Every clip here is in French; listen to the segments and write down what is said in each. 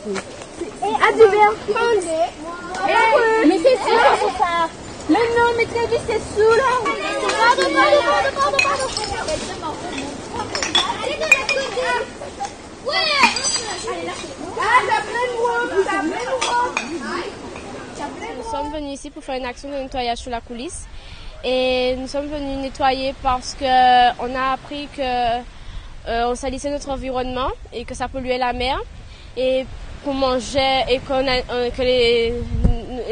Ah, du verre. Mais c'est sûr, ça. Mais non, mais t'as dit c'est sous là. Pardon. Allez de l'autre côté. Ouais. Nous sommes venus ici pour faire une action de nettoyage sur la coulisse. Et nous sommes venus nettoyer parce qu'on a appris qu'on salissait notre environnement et que ça polluait la mer. Et qu'on mangeait et que les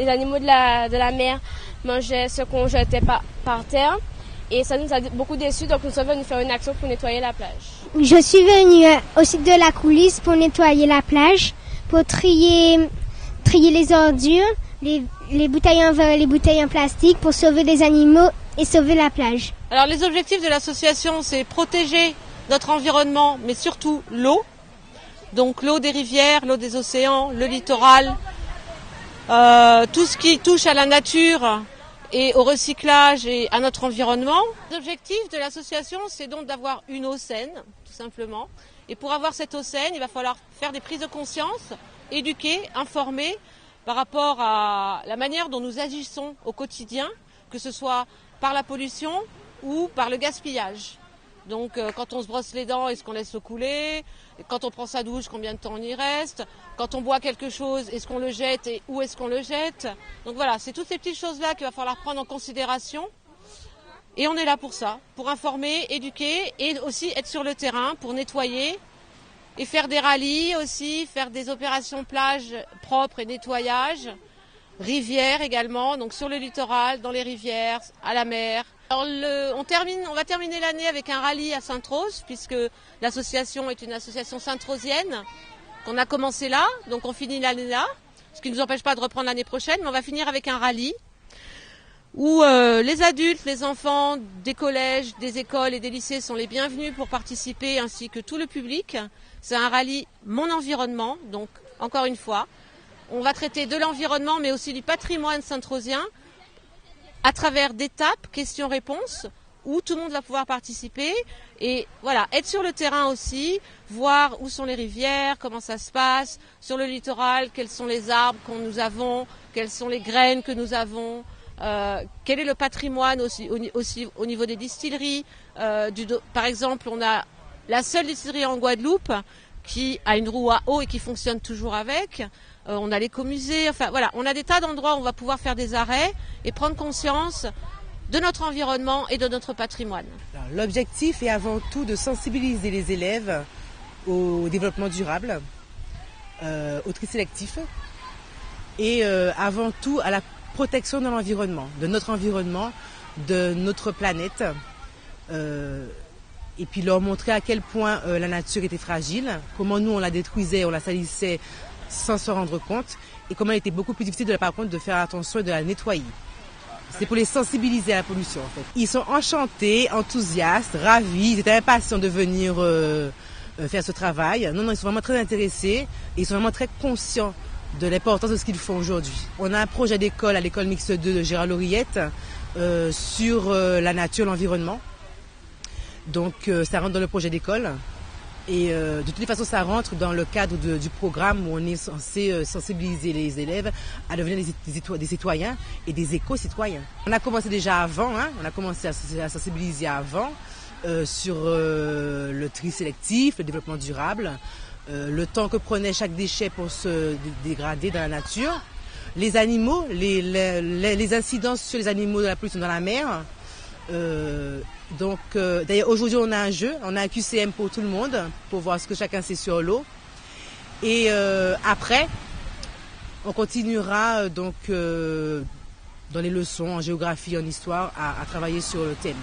animaux de la mer mangeaient ce qu'on jetait par terre. Et ça nous a beaucoup déçus, donc nous sommes venus faire une action pour nettoyer la plage. Je suis venue au site de la coulisse pour nettoyer la plage, pour trier les ordures, les bouteilles en verre et les bouteilles en plastique, pour sauver les animaux et sauver la plage. Alors les objectifs de l'association, c'est protéger notre environnement, mais surtout l'eau. Donc l'eau des rivières, l'eau des océans, le littoral, tout ce qui touche à la nature et au recyclage et à notre environnement. L'objectif de l'association, c'est donc d'avoir une eau saine, tout simplement. Et pour avoir cette eau saine, il va falloir faire des prises de conscience, éduquer, informer par rapport à la manière dont nous agissons au quotidien, que ce soit par la pollution ou par le gaspillage. Donc quand on se brosse les dents, est-ce qu'on laisse l'eau couler? Quand on prend sa douche, combien de temps on y reste? Quand on boit quelque chose, est-ce qu'on le jette et où est-ce qu'on le jette? Donc voilà, c'est toutes ces petites choses-là qu'il va falloir prendre en considération. Et on est là pour ça, pour informer, éduquer et aussi être sur le terrain pour nettoyer et faire des rallyes aussi, faire des opérations plage propres et nettoyage, rivières également, donc sur le littoral, dans les rivières, à la mer. Alors on va terminer l'année avec un rallye à Sainte-Rose, puisque l'association est une association sainte-rosienne qu'on a commencé là, donc on finit l'année là, ce qui ne nous empêche pas de reprendre l'année prochaine, mais on va finir avec un rallye où les adultes, les enfants des collèges, des écoles et des lycées sont les bienvenus pour participer, ainsi que tout le public. C'est un rallye Mon Environnement, donc encore une fois, on va traiter de l'environnement, mais aussi du patrimoine sainte-rosien, à travers d'étapes, questions-réponses, où tout le monde va pouvoir participer et voilà, être sur le terrain aussi, voir où sont les rivières, comment ça se passe, sur le littoral, quels sont les arbres que nous avons, quelles sont les graines que nous avons, quel est le patrimoine aussi au niveau des distilleries. Par exemple, on a la seule distillerie en Guadeloupe qui a une roue à eau et qui fonctionne toujours avec. On a l'écomusée, enfin voilà, on a des tas d'endroits où on va pouvoir faire des arrêts et prendre conscience de notre environnement et de notre patrimoine. L'objectif est avant tout de sensibiliser les élèves au développement durable, au tri sélectif et avant tout à la protection de l'environnement, de notre planète. Et puis leur montrer à quel point la nature était fragile, comment nous on la détruisait, on la salissait sans se rendre compte, et comment il était beaucoup plus difficile par contre de faire attention et de la nettoyer. C'est pour les sensibiliser à la pollution en fait. Ils sont enchantés, enthousiastes, ravis, ils étaient impatients de venir faire ce travail. Non, ils sont vraiment très intéressés et ils sont vraiment très conscients de l'importance de ce qu'ils font aujourd'hui. On a un projet d'école à l'école mixte 2 de Gérard Lauriette sur la nature, l'environnement. Donc ça rentre dans le projet d'école et de toutes les façons ça rentre dans le cadre du programme où on est censé sensibiliser les élèves à devenir des citoyens et des éco-citoyens. On a commencé déjà avant, on a commencé à sensibiliser avant sur le tri sélectif, le développement durable, le temps que prenait chaque déchet pour se dégrader dans la nature, les animaux, les incidences sur les animaux de la pollution dans la mer. D'ailleurs aujourd'hui on a un jeu, on a un QCM pour tout le monde pour voir ce que chacun sait sur l'eau et après on continuera donc dans les leçons en géographie, en histoire à travailler sur le thème.